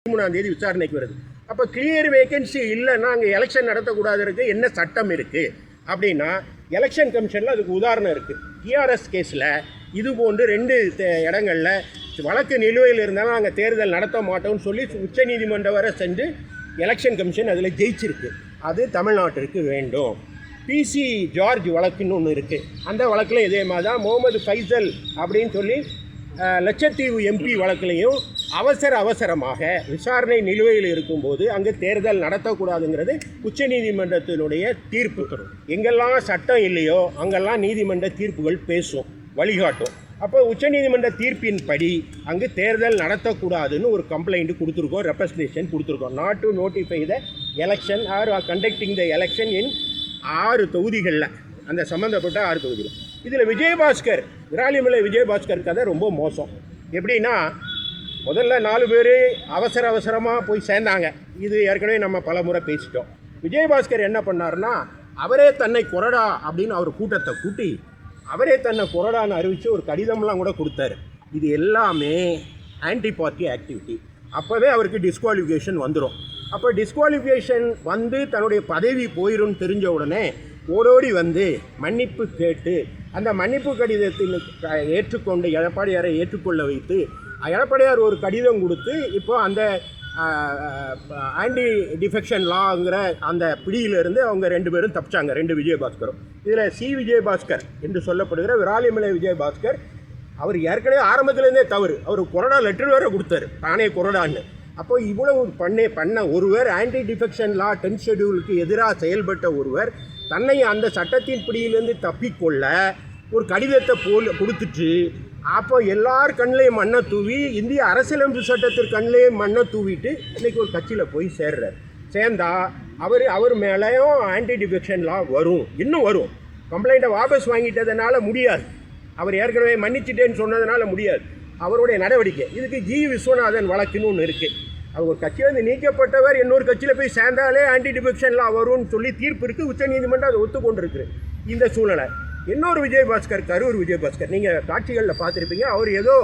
13 விசாரணைக்கு வருது. அப்போ கிளியர் வேகன்சி இல்லைன்னா அங்கே எலெக்ஷன் நடத்தக்கூடாதுக்கு என்ன சட்டம் இருக்குது அப்படின்னா, எலெக்ஷன் கமிஷனில் அதுக்கு உதாரணம் இருக்குது. டிஆர்எஸ் கேஸில் இது போன்று 2 இடங்களில் வழக்கு நிலுவையில் இருந்தாலும் நாங்கள் தேர்தல் நடத்த மாட்டோம்னு சொல்லி உச்சநீதிமன்றம் வரை சென்று எலெக்ஷன் கமிஷன் அதில் ஜெயிச்சிருக்கு. அது தமிழ்நாட்டிற்கு வேண்டும். பிசி ஜார்ஜ் வழக்குன்னு ஒன்று இருக்குது. அந்த வழக்கில் இதே மாதிரி தான் முகமது ஃபைசல் அப்படின்னு சொல்லி லட்சத்தீவு எம்பி வழக்கிலையும் அவசரமாக விசாரணை நிலுவையில் இருக்கும்போது அங்கே தேர்தல் நடத்தக்கூடாதுங்கிறது உச்சநீதிமன்றத்தினுடைய தீர்ப்பு. எங்கெல்லாம் சட்டம் இல்லையோ அங்கெல்லாம் நீதிமன்ற தீர்ப்புகள் பேசும், வழிகாட்டும். அப்போ உச்சநீதிமன்ற தீர்ப்பின்படி அங்கு தேர்தல் நடத்தக்கூடாதுன்னு ஒரு கம்ப்ளைண்ட் கொடுத்துருக்கோம், ரெப்ரசன்டேஷன் கொடுத்துருக்கோம். Not to notify the election R conducting the election இன் 6 தொகுதிகளில், அந்த சம்மந்தப்பட்ட 6 தொகுதிகள். இதில் விஜயபாஸ்கர், விராலிமலை விஜயபாஸ்கர் கதை ரொம்ப மோசம். எப்படின்னா, முதல்ல 4 பேர் அவசரமாக போய் சேர்ந்தாங்க. இது ஏற்கனவே நம்ம பல முறை பேசிட்டோம். விஜயபாஸ்கர் என்ன பண்ணார்னா, அவரே தன்னை கொறடா அப்படின்னு அவர் கூட்டத்தை கூட்டி அவரே தன்னை கொறடான்னு அறிவித்து ஒரு கடிதம்லாம் கூட கொடுத்தாரு. இது எல்லாமே ஆன்டி பார்ட்டி ஆக்டிவிட்டி. அப்போவே அவருக்கு டிஸ்குவாலிஃபிகேஷன் வந்துடும். அப்போ டிஸ்குவாலிஃபிகேஷன் வந்து தன்னுடைய பதவி போயிடும்னு தெரிஞ்ச உடனே ஓடோடி வந்து மன்னிப்பு கேட்டு அந்த மன்னிப்பு கடிதத்தில் ஏற்றுக்கொண்டு எடப்பாடியாரை ஏற்றுக்கொள்ள வைத்து எடப்பாடியார் ஒரு கடிதம் கொடுத்து இப்போ அந்த ஆன்டி டிஃபெக்ஷன் லாங்கிற அந்த பிடியிலிருந்து அவங்க 2 பேரும் தப்பிச்சாங்க, 2 விஜயபாஸ்கரும். இதில் விஜயபாஸ்கர் என்று சொல்லப்படுகிற விராலிமலை விஜயபாஸ்கர், அவர் ஏற்கனவே ஆரம்பத்துலேருந்தே தவறு. அவர் கொறடா லெட்டர் வேறு கொடுத்தாரு, தானே கொறடான்னு. அப்போ இவ்வளவு பண்ண ஒருவர், ஆன்டி டிஃபெக்ஷன் லா 10 ஷெட்யூலுக்கு எதிராக செயல்பட்ட ஒருவர் தன்னை அந்த சட்டத்தின் பிடியிலேருந்து தப்பிக்கொள்ள ஒரு கடிதத்தை கொடுத்துட்டு அப்போ எல்லார் கண்ணிலையும் மண்ணை தூவி, இந்திய அரசியலமைப்பு சட்டத்திற்கு கண்ணிலையும் மண்ணை தூவிட்டு இன்றைக்கி ஒரு கட்சியில் போய் சேர்ந்தா அவர் மேலேயும் ஆன்டி டிஃபெக்ஷன் லா வரும், இன்னும் வரும். கம்ப்ளைண்ட்டை வாபஸ் வாங்கிட்டதுனால முடியாது, அவர் ஏற்கனவே மன்னிச்சிட்டேன்னு சொன்னதுனால முடியாது. அவருடைய நடவடிக்கை இதுக்கு விஸ்வநாதன் வழக்குன்னு ஒன்று இருக்குது. அவர் ஒரு கட்சியிலேருந்து நீக்கப்பட்டவர் இன்னொரு கட்சியில் போய் சேர்ந்தாலே ஆன்டி டிஃபெக்ஷன் லா வரும்னு சொல்லி தீர்ப்பு இருக்குது. உச்சநீதிமன்றம் அதை ஒத்துக்கொண்டிருக்கு. இந்த சூழ்நிலை இன்னொரு விஜயபாஸ்கர், கரூர் விஜயபாஸ்கர், நீங்கள் காட்சிகளில் பார்த்துருப்பீங்க. அவர் ஏதோ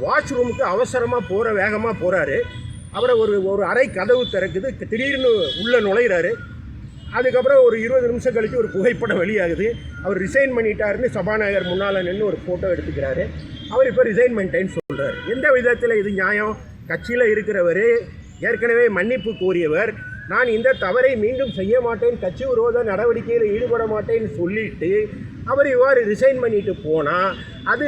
வாஷ்ரூமுக்கு அவசரமாக வேகமாக போகிறாரு. அவரை ஒரு அறை கதவு திறக்குது, திடீர்னு உள்ளே நுழைகிறாரு. அதுக்கப்புறம் ஒரு 20 நிமிஷம் கழித்து ஒரு புகைப்படம் வெளியாகுது. அவர் ரிசைன் பண்ணிட்டாருன்னு சபாநாயகர் முன்னால் நின்று ஒரு ஃபோட்டோ எடுத்துக்கிறாரு. அவர் இப்போ ரிசைன் பண்ணிட்டேன்னு சொல்கிறார். எந்த விதத்தில் இது நியாயம்? கட்சியில் இருக்கிறவர், ஏற்கனவே மன்னிப்பு கோரியவர், நான் இந்த தவறை மீண்டும் செய்ய மாட்டேன், கட்சி விரோத நடவடிக்கையில் ஈடுபட மாட்டேன்னு சொல்லிட்டு அவர் இவ்வாறு ரிசைன் பண்ணிட்டு போனால் அது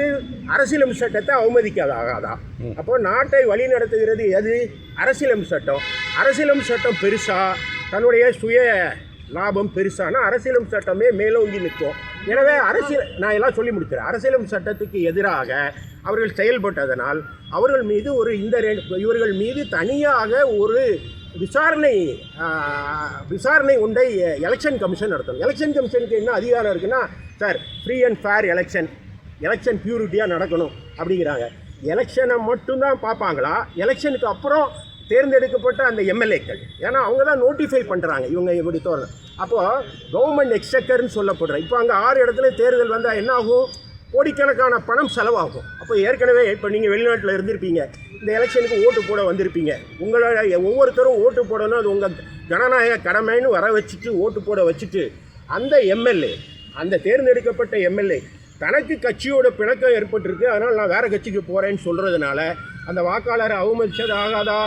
அரசியலமைப்பு சட்டத்தை அவமதிக்காதாகாதா? அப்போ நாட்டை வழி நடத்துகிறது எது? அரசியலமைப்பு சட்டம். அரசியலமைப்பு சட்டம் பெருசா, தன்னுடைய சுய லாபம் பெருசானா அரசியலமைப்பு சட்டமே மேலோங்கி நிற்கும். எனவே நான் எல்லாம் சொல்லி முடிக்கிறேன். அரசியலமைப்பு சட்டத்துக்கு எதிராக அவர்கள் செயல்பட்டதனால் அவர்கள் மீது இவர்கள் மீது தனியாக ஒரு விசாரணை ஒன்றை எலெக்ஷன் கமிஷன் நடத்தணும். எலெக்ஷன் கமிஷனுக்கு என்ன அதிகாரம் இருக்குன்னா, sir free and fair election பியூரிட்டியாக நடக்கணும் அப்படிங்கிறாங்க. எலெக்ஷனை மட்டும்தான் பார்ப்பாங்களா? எலெக்ஷனுக்கு அப்புறம் தேர்ந்தெடுக்கப்பட்ட அந்த எம்எல்ஏக்கள், ஏன்னா அவங்க தான் நோட்டிஃபை பண்ணுறாங்க இவங்க இப்படி தோணும். அப்போது கவர்மெண்ட் எக்ஸ்செக்கர்னு சொல்லப்படுற இப்போ அங்கே 6 இடத்துல தேர்தல் வந்தால் என்ன ஆகும்? கோடிக்கணக்கான பணம் செலவாகும். அப்போ ஏற்கனவே இப்போ நீங்கள் வெளிநாட்டில் இருந்திருப்பீங்க, இந்த எலெக்ஷனுக்கு ஓட்டு போட வந்திருப்பீங்க. உங்களோட ஒவ்வொருத்தரும் ஓட்டு போடணும், அது உங்கள் ஜனநாயக கடமைன்னு வர வச்சுட்டு ஓட்டு போட வச்சுட்டு அந்த எம்எல்ஏ, அந்த தேர்ந்தெடுக்கப்பட்ட எம்எல்ஏ தனக்கு கட்சியோட பிணக்கம் ஏற்பட்டிருக்கு, அதனால் நான் வேறு கட்சிக்கு போகிறேன்னு சொல்கிறதுனால அந்த வாக்காளரை அவமதிச்சது ஆகாதா?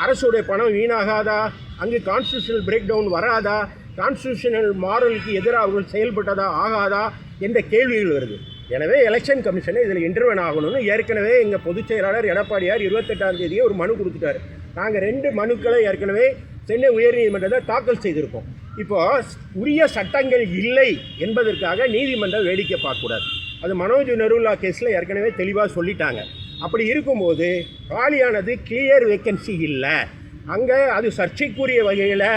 அரசுடைய பணம் வீணாகாதா? அங்கே கான்ஸ்டியூஷனல் பிரேக் டவுன் வராதா? கான்ஸ்டியூஷனல் மாரலுக்கு எதிராக அவர்கள் செயல்பட்டதா ஆகாதா என்ற கேள்விகள் வருது. எனவே எலெக்ஷன் கமிஷனை இதில் இன்டர்வென் ஆகணும்னு ஏற்கனவே எங்கள் பொதுச் செயலாளர் எடப்பாடியார் 28ஆம் தேதியே ஒரு மனு கொடுத்துட்டார். நாங்கள் 2 மனுக்களை ஏற்கனவே சென்னை உயர்நீதிமன்றத்தில் தாக்கல் செய்திருக்கோம். இப்போது உரிய சட்டங்கள் இல்லை என்பதற்காக நீதிமன்றம் வேடிக்கை பார்க்கக்கூடாது. அது மனோஜ் நருலா கேஸில் ஏற்கனவே தெளிவாக சொல்லிட்டாங்க. அப்படி இருக்கும்போது காலியானது கிளியர் வேக்கன்சி இல்லை, அங்கே அது சர்ச்சைக்குரிய வகையில்,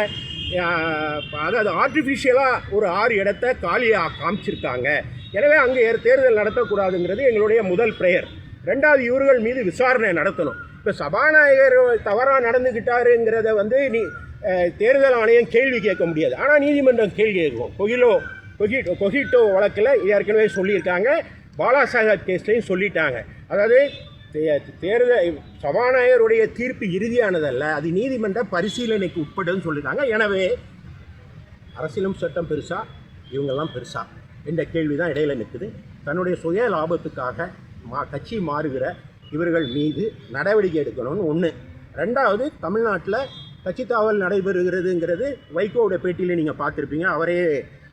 அதாவது ஆர்டிஃபிஷியலாக ஒரு 6 இடத்த காலியாக காமிச்சிருக்காங்க. எனவே அங்கே தேர்தல் நடத்தக்கூடாதுங்கிறது எங்களுடைய முதல் ப்ரேயர். 2வது, இவர்கள் மீது விசாரணை நடத்தணும். இப்போ சபாநாயகர் தவறாக நடந்துக்கிட்டாருங்கிறத தேர்தல் ஆணையம் கேள்வி கேட்க முடியாது, ஆனால் நீதிமன்றம் கேள்வி கேட்கும். கொகிட்டோ வழக்கில் ஏற்கனவே சொல்லியிருக்காங்க, பாலாசாஹேப் கேஸ்லையும் சொல்லிட்டாங்க. அதாவது தேர்தல் சபாநாயகருடைய தீர்ப்பு இறுதியானதல்ல, அது நீதிமன்ற பரிசீலனைக்கு உட்படுன்னு சொல்லியிருக்காங்க. எனவே அரசியலும் சட்டம் பெருசா, இவங்கெல்லாம் பெருசா என்ற கேள்வி தான் இடையில் நிற்குது. தன்னுடைய சுய லாபத்துக்காக கட்சி மாறுகிற இவர்கள் மீது நடவடிக்கை எடுக்கணும்னு ஒன்று. ரெண்டாவது, தமிழ்நாட்டில் கட்சி தாவல் நடைபெறுகிறதுங்கிறது வைகோவுடைய பேட்டியில் நீங்கள் பார்த்துருப்பீங்க. அவரே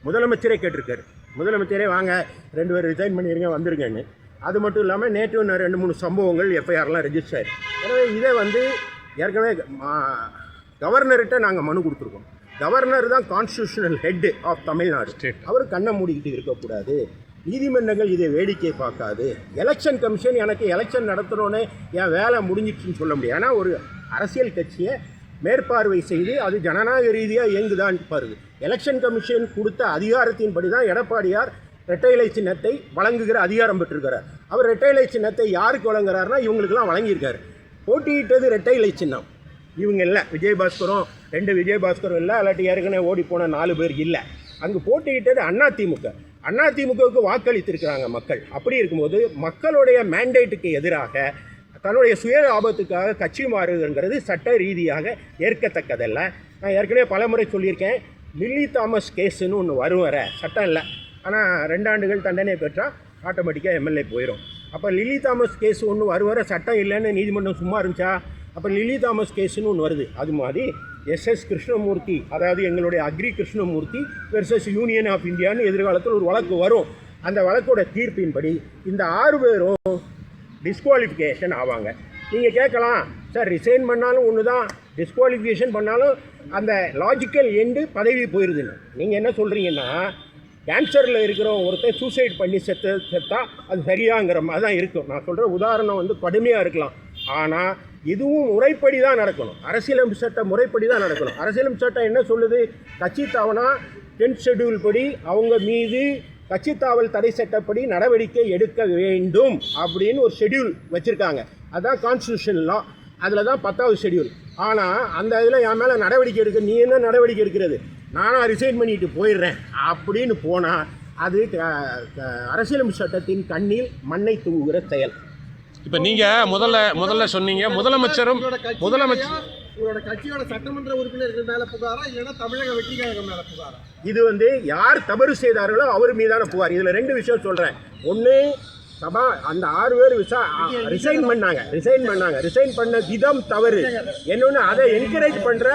முதலமைச்சரே கேட்டிருக்காரு, முதலமைச்சரே வாங்க 2 பேர் ரிசைன் பண்ணிடுங்க வந்துருங்கன்னு. அது மட்டும் இல்லாமல் நேற்று 2-3 சம்பவங்கள் எஃப்ஐஆர்லாம் ரெஜிஸ்டர் ஆயிருக்கு. எனவே இதை ஏற்கனவே கவர்னர்கிட்ட நாங்கள் மனு கொடுத்துருக்கோம். கவர்னர் தான் கான்ஸ்டியூஷனல் ஹெட் ஆஃப் தமிழ்நாடு. அவர் கண்ணை மூடிக்கிட்டு இருக்கக்கூடாது. நீதிமன்றங்கள் இதை வேடிக்கை பார்க்காது. எலெக்ஷன் கமிஷன் எனக்கு எலெக்ஷன் நடத்தணுன்னே என் வேலை முடிஞ்சிடுச்சுன்னு சொல்ல முடியும். ஏன்னா ஒரு அரசியல் கட்சியை மேற்பார்வை செய்து அது ஜனநாயக ரீதியாக இயங்குதான் பாருது. எலெக்ஷன் கமிஷன் கொடுத்த அதிகாரத்தின்படி தான் எடப்பாடியார் இரட்டை இலை சின்னத்தை வழங்குகிற அதிகாரம் பெற்றிருக்கிறார். அவர் இரட்டை இலை சின்னத்தை யாருக்கு வழங்குறாருன்னா இவங்களுக்கெல்லாம் வழங்கியிருக்காரு. போட்டியிட்டது இரட்டை இலை சின்னம் இவங்க இல்லை. விஜயபாஸ்கரும் 2 விஜயபாஸ்கரும் இல்லை, அல்லாட்டி ஏற்கனவே ஓடி போன 4 பேர் இல்லை. அங்கு போட்டியிட்டது அதிமுகவுக்கு வாக்களித்திருக்கிறாங்க மக்கள். அப்படி இருக்கும்போது மக்களுடைய மேண்டேட்டுக்கு எதிராக தன்னுடைய சுய லாபத்துக்காக கட்சி மாறுங்கிறது சட்ட ரீதியாக ஏற்கத்தக்கதல்ல. நான் ஏற்கனவே பலமுறை சொல்லியிருக்கேன், லில்லி தாமஸ் கேஸுன்னு ஒன்று வரும், வர சட்டம் இல்லை. ஆனால் 2 ஆண்டுகள் தண்டனை பெற்றால் ஆட்டோமேட்டிக்காக எம்எல்ஏ போயிடும். அப்போ லில்லி தாமஸ் கேஸ் ஒன்று வர சட்டம் இல்லைன்னு நீதிமன்றம் சும்மா இருந்துச்சா? அப்போ லில்லி தாமஸ் கேஸுன்னு ஒன்று வருது. அது மாதிரி எஸ்எஸ் கிருஷ்ணமூர்த்தி, அதாவது எங்களுடைய agri Krishnamurthy versus union of இந்தியான்னு எதிர்காலத்தில் ஒரு வழக்கு வரும். அந்த வழக்கோட தீர்ப்பின்படி இந்த 6 பேரும் டிஸ்குவாலிஃபிகேஷன் ஆவாங்க. நீங்கள் கேட்கலாம், சார் ரிசைன் பண்ணாலும் ஒன்று தான், டிஸ்குவாலிஃபிகேஷன் பண்ணாலும் அந்த லாஜிக்கல் எண்டு பதவி போயிடுதுன்னு நீங்கள் என்ன சொல்கிறீங்கன்னா, கேன்சரில் இருக்கிற ஒருத்தர் சூசைட் பண்ணி செத்தா அது சரியாங்கிற மாதிரி தான் இருக்கும். நான் சொல்கிற உதாரணம் கடுமையாக இருக்கலாம். ஆனால் இதுவும் முறைப்படி தான் நடக்கணும். அரசியலமைப்பு சட்டம் முறைப்படி தான் நடக்கணும். அரசியலமைப்பு சட்டம் என்ன சொல்லுது? கட்சி தாவனா 10th ஷெட்யூல் படி அவங்க மீது கட்சி தாவல் தடை சட்டப்படி நடவடிக்கை எடுக்க வேண்டும் அப்படின்னு ஒரு ஷெட்யூல் வச்சுருக்காங்க. அதுதான் கான்ஸ்டியூஷன் லா. அதில் தான் 10வது ஷெட்யூல். ஆனால் அந்த இதில் என் மேலே நடவடிக்கை எடுக்க நீ என்ன நடவடிக்கை எடுக்கிறது, நானாக ரிசைன் பண்ணிட்டு போயிடுறேன் அப்படின்னு போனால் அது அரசியலமைப்பு சட்டத்தின் கண்ணில் மண்ணை தூவுகிற செயல். இப்போ நீங்கள் முதல்ல சொன்னீங்க முதலமைச்சர் உங்களோட கட்சியோட சட்டமன்ற உறுப்பினர்கள் மேலே புகாரா, இல்லைன்னா தமிழக வெற்றி கழகம் மேலே புகாரா? இது யார் தவறு செய்தார்களோ அவர் மீதான புகார். இதில் 2 விஷயம் சொல்கிறேன். ஒன்று, அந்த 6 பேர் ரிசைன் பண்ணாங்க. ரிசைன் பண்ண விதம் தவறு. இன்னொன்று, அதை என்கரேஜ் பண்ணுற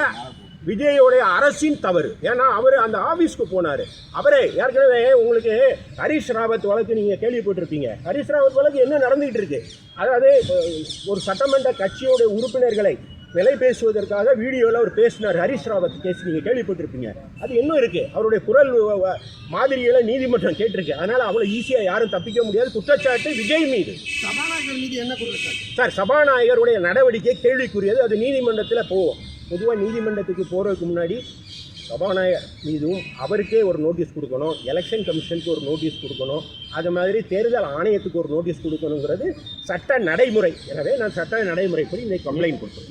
விஜயோடைய அரசின் தவறு. ஏன்னா அவர் அந்த ஆஃபீஸ்க்கு போனார். அவரே ஏற்கனவே உங்களுக்கு ஹரீஷ் ராவத் வழக்கு நீங்கள் கேள்விப்பட்டிருப்பீங்க. ஹரீஷ் ராவத் வழக்கு என்ன நடந்துகிட்டு இருக்கு? அதாவது ஒரு சட்டமன்ற கட்சியோடைய உறுப்பினர்களை விலை பேசுவதற்காக வீடியோவில் அவர் பேசினார். ஹரீஷ் ராவத் கேஸ் நீங்கள் கேள்விப்பட்டிருப்பீங்க. அது இன்னும் இருக்குது. அவருடைய குரல் மாதிரிகளை நீதிமன்றம் கேட்டிருக்கு. அதனால் அவ்வளோ ஈஸியாக யாரும் தப்பிக்க முடியாது. குற்றச்சாட்டு விஜய் மீது. சபாநாயகர் மீது என்ன குற்றச்சாட்டு சார்? சபாநாயகருடைய நடவடிக்கை கேள்விக்குரியது. அது நீதிமன்றத்தில் போவோம். பொதுவாக நீதிமன்றத்துக்கு போகிறதுக்கு முன்னாடி சபாநாயகர் மீதும் அவருக்கே ஒரு நோட்டீஸ் கொடுக்கணும், எலெக்ஷன் கமிஷனுக்கு ஒரு நோட்டீஸ் கொடுக்கணும், அது மாதிரி தேர்தல் ஆணையத்துக்கு ஒரு நோட்டீஸ் கொடுக்கணுங்கிறது சட்ட நடைமுறை. எனவே நான் சட்ட நடைமுறைப்படி இதை கம்ப்ளைண்ட் கொடுத்தேன்.